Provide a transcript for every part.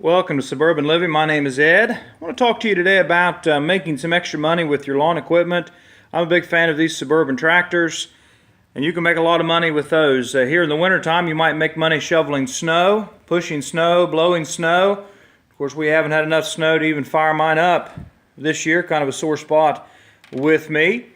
Welcome to Suburban Living. My name is Ed. I want to talk to you today about making some extra money with your lawn equipment. I'm a big fan of these Suburban tractors, and you can make a lot of money with those. Here in the wintertime, you might make money shoveling snow, pushing snow, blowing snow. Of course, we haven't had enough snow to even fire mine up this year, kind of a sore spot with me.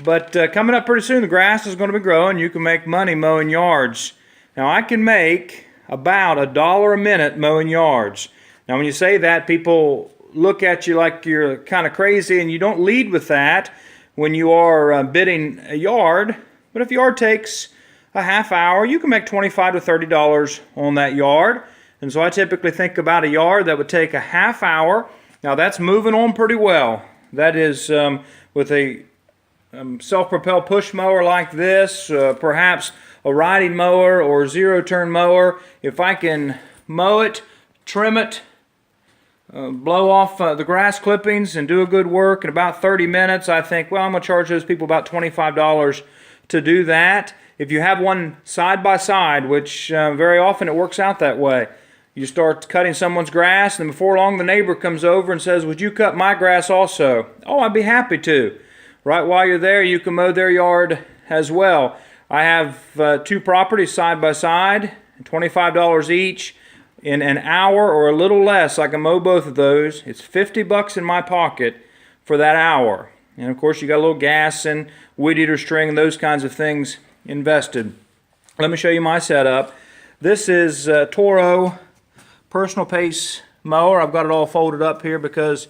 But coming up pretty soon, the grass is going to be growing. You can make money mowing yards. Now, I can make about $1 a minute mowing yards. Now when you say that, people look at you like you're kind of crazy, and you don't lead with that when you are bidding a yard. But if a yard takes a half hour, you can make $25 to $30 on that yard. And so I typically think about a yard that would take a half hour. Now that's moving on pretty well. That is with a self-propelled push mower like this, perhaps a riding mower or zero-turn mower. If I can mow it, trim it, blow off the grass clippings and do a good work in about 30 minutes, I think, well, I'm going to charge those people about $25 to do that. If you have one side by side, which very often it works out that way, you start cutting someone's grass, and before long the neighbor comes over and says, "Would you cut my grass also?" "Oh, I'd be happy to." Right while you're there, you can mow their yard as well. I have two properties side by side, $25 each. In an hour or a little less, I can mow both of those. It's $50 in my pocket for that hour. And of course, you got a little gas and weed eater string and those kinds of things invested. Let me show you my setup. This is Toro personal pace mower. I've got it all folded up here because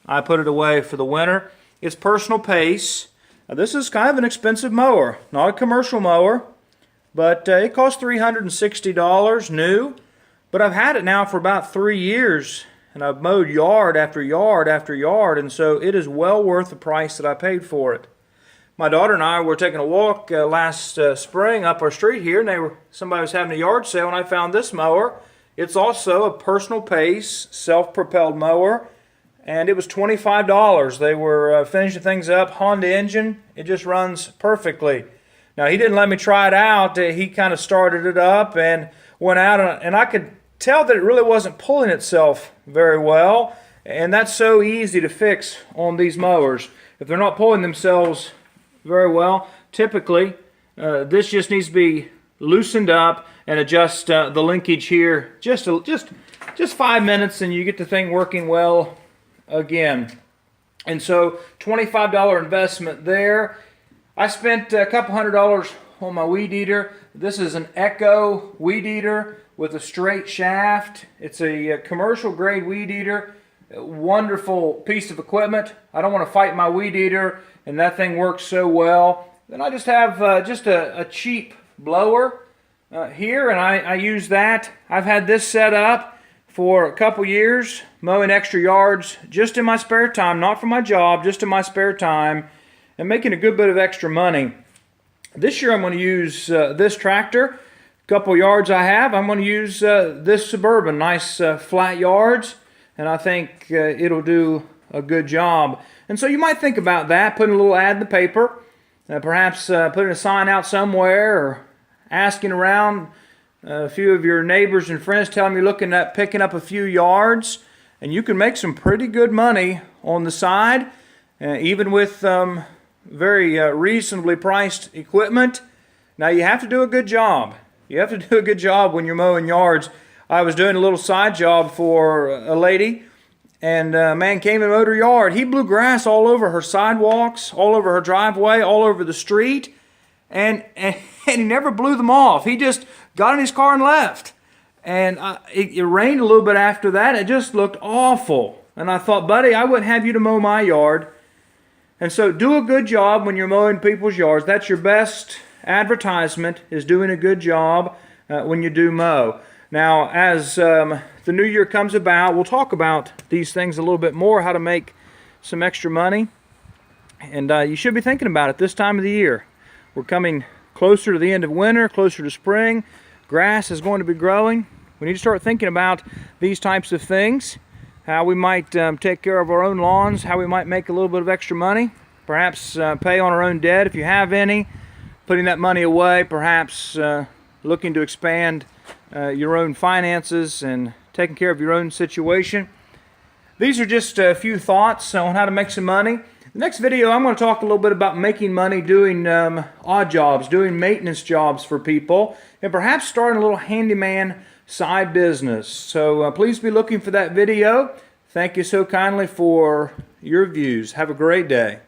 I put it away for the winter. It's personal pace. Now, this is kind of an expensive mower, not a commercial mower, but it costs $360 new. But I've had it now for about 3 years, and I've mowed yard after yard after yard, and so it is well worth the price that I paid for it. My daughter and I were taking a walk last spring up our street here, and somebody was having a yard sale, and I found this mower. It's also a personal pace, self-propelled mower, and it was $25. They were finishing things up, Honda engine. It just runs perfectly. Now, he didn't let me try it out. He kind of started it up and went out, and I could tell that it really wasn't pulling itself very well, and that's so easy to fix on these mowers. If they're not pulling themselves very well, typically this just needs to be loosened up and adjust the linkage here just 5 minutes, and you get the thing working well again. And so $25 investment there. I spent a couple $100 on my weed eater. This is an Echo weed eater with a straight shaft. It's a commercial grade weed eater. A wonderful piece of equipment. I don't want to fight my weed eater, and that thing works so well. Then I just have just a cheap blower here, and I use that. I've had this set up for a couple years, mowing extra yards just in my spare time, not for my job, just in my spare time, and making a good bit of extra money. This year I'm going to use this tractor. A couple yards I have, I'm going to use this Suburban, nice flat yards, and I think it'll do a good job. And so you might think about that, putting a little ad in the paper, perhaps putting a sign out somewhere, or asking around a few of your neighbors and friends, tell them you're looking at picking up a few yards, and you can make some pretty good money on the side, even with very reasonably priced equipment. Now, you have to do a good job. You have to do a good job when you're mowing yards. I was doing a little side job for a lady, and a man came and mowed her yard. He blew grass all over her sidewalks, all over her driveway, all over the street, and he never blew them off. He just got in his car and left. And it rained a little bit after that. It just looked awful. And I thought, buddy, I wouldn't have you to mow my yard. And so do a good job when you're mowing people's yards. That's your best advertisement, is doing a good job when you do mow. Now, as the new year comes about, we'll talk about these things a little bit more, how to make some extra money. And you should be thinking about it this time of the year. We're coming closer to the end of winter, closer to spring. Grass is going to be growing. We need to start thinking about these types of things, how we might take care of our own lawns, how we might make a little bit of extra money, perhaps pay on our own debt if you have any, putting that money away, perhaps looking to expand your own finances and taking care of your own situation. These are just a few thoughts on how to make some money. The next video, I'm going to talk a little bit about making money doing odd jobs, doing maintenance jobs for people, and perhaps starting a little handyman side business. So please be looking for that video. Thank you so kindly for your views. Have a great day.